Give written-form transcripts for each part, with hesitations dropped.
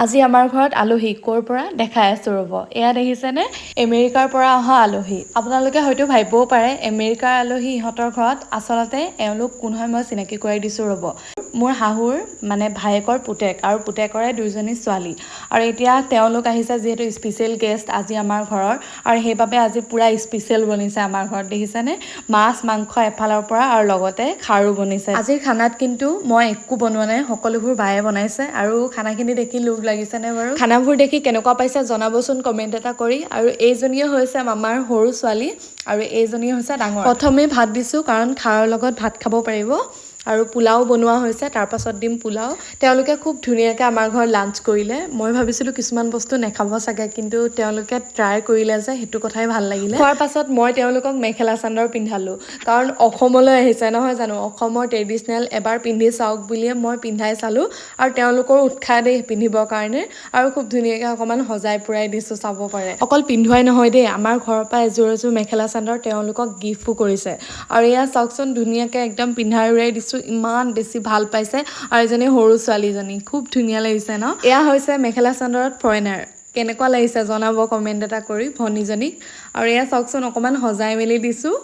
আজি আমাৰ ঘৰত আলহী ক'ৰ পৰা দেখাই আছোঁ ৰ'ব। এয়া দেখিছেনে আমেৰিকাৰ পৰা অহা আলহী। আপোনালোকে হয়তো ভাবিবও পাৰে আমেৰিকাৰ আলহী ইহঁতৰ ঘৰত, আচলতে এওঁলোক কোন হয় মই চিনাকি কৰাই দিছোঁ ৰ'ব। মোৰ শাহুৰ মানে ভায়েকৰ পুতেক আৰু পুতেকৰে দুইজনী ছোৱালী। আৰু এতিয়া তেওঁলোক আহিছে যিহেতু স্পেচিয়েল গেষ্ট আজি আমাৰ ঘৰৰ, আৰু সেইবাবে আজি পুৰা স্পেচিয়েল বনিছে আমাৰ ঘৰত দেখিছেনে, মাছ মাংস এফালৰ পৰা আৰু লগতে খাৰু বনিছে। আজিৰ খানাত কিন্তু মই একো বনোৱা নাই, সকলোবোৰ বায়ে বনাইছে। আৰু খানাখিনি দেখি লোভ লাগিছেনে বাৰু? খানাবোৰ দেখি কেনেকুৱা পাইছে জনাবচোন কমেণ্ট এটা কৰি। আৰু এইজনীয়ে হৈছে মামাৰ সৰু ছোৱালী আৰু এইজনী হৈছে ডাঙৰ। প্ৰথমে ভাত দিছোঁ কাৰণ খাৰৰ লগত ভাত খাব পাৰিব। আৰু পোলাও বনোৱা হৈছে, তাৰপাছত দিম পোলাও। তেওঁলোকে খুব ধুনীয়াকৈ আমাৰ ঘৰত লাঞ্চ কৰিলে। মই ভাবিছিলোঁ কিছুমান বস্তু নাখাব চাগে, কিন্তু তেওঁলোকে ট্ৰাই কৰিলে যে সেইটো কথাই ভাল লাগিলে। খোৱাৰ পাছত মই তেওঁলোকক মেখেলা চাদৰ পিন্ধালোঁ, কাৰণ অসমলৈ আহিছে নহয় জানো, অসমৰ ট্ৰেডিচনেল এবাৰ পিন্ধি চাওক বুলিয়ে মই পিন্ধাই চালোঁ। আৰু তেওঁলোকৰো উৎসাহ দেই পিন্ধিবৰ কাৰণে, আৰু খুব ধুনীয়াকৈ অকণমান সজাই পুৰাই দিছোঁ, চাব পাৰে। অকল পিন্ধুৱাই নহয় দেই, আমাৰ ঘৰৰ পৰা এযোৰ এযোৰ মেখেলা চাদৰ তেওঁলোকক গিফ্টো কৰিছে। আৰু এয়া চাওকচোন ধুনীয়াকৈ একদম পিন্ধাই উৰাই দিছোঁ, ইমান বেছি ভাল পাইছে। আৰু এজনী সৰু ছোৱালীজনী খুব ধুনীয়া লাগিছে ন। এয়া হৈছে মেখেলা চাদৰত ফৰেনাৰ। কেনেকুৱা লাগিছে জনাব কমেণ্ট এটা কৰি ভনীজনীক। আৰু এয়া চাওকচোন অকণমান সজাই মেলি দিছোঁ।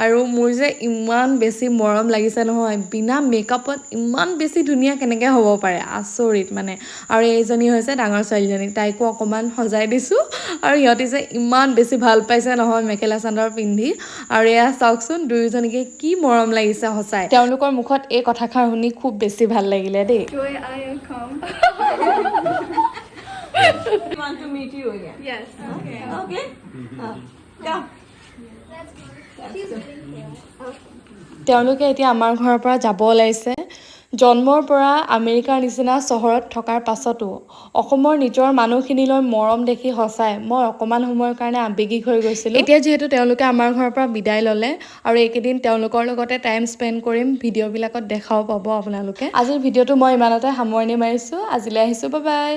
আৰু মোৰ যে ইমান বেছি মৰম লাগিছে নহয়, বিনা মেকআপত ইমান বেছি ধুনীয়া কেনেকৈ হ'ব পাৰে, আচৰিত মানে। আৰু এইজনী হৈছে ডাঙৰ ছোৱালীজনী, তাইকো অকণমান সজাই দিছোঁ। আৰু সিহঁতি যে ইমান বেছি ভাল পাইছে নহয় মেখেলা চাদৰ পিন্ধি। আৰু এয়া চাওকচোন দুয়োজনীকে কি মৰম লাগিছে সঁচাই। তেওঁলোকৰ মুখত এই কথাষাৰ শুনি খুব বেছি ভাল লাগিলে দেই। Joy, I will come. I want to meet you again. Yes. Okay. Okay? Come. তেওঁলোকে এতিয়া আমাৰ ঘৰৰ পৰা যাব ওলাইছে। জন্মৰ পৰা আমেৰিকাৰ নিচিনা চহৰত থকাৰ পাছতো অসমৰ নিজৰ মানুহখিনিলৈ মৰম দেখি সঁচাই মই অকণমান সময়ৰ কাৰণে আৱেগিক হৈ গৈছিলোঁ। এতিয়া যিহেতু তেওঁলোকে আমাৰ ঘৰৰ পৰা বিদায় ল'লে, আৰু এইকেইদিন তেওঁলোকৰ লগতে টাইম স্পেণ্ড কৰিম, ভিডিঅ'বিলাকত দেখাও পাব আপোনালোকে। আজিৰ ভিডিঅ'টো মই ইমানতে সামৰণি মাৰিছোঁ। আজিলৈ আহিছোঁ, বাই বাই।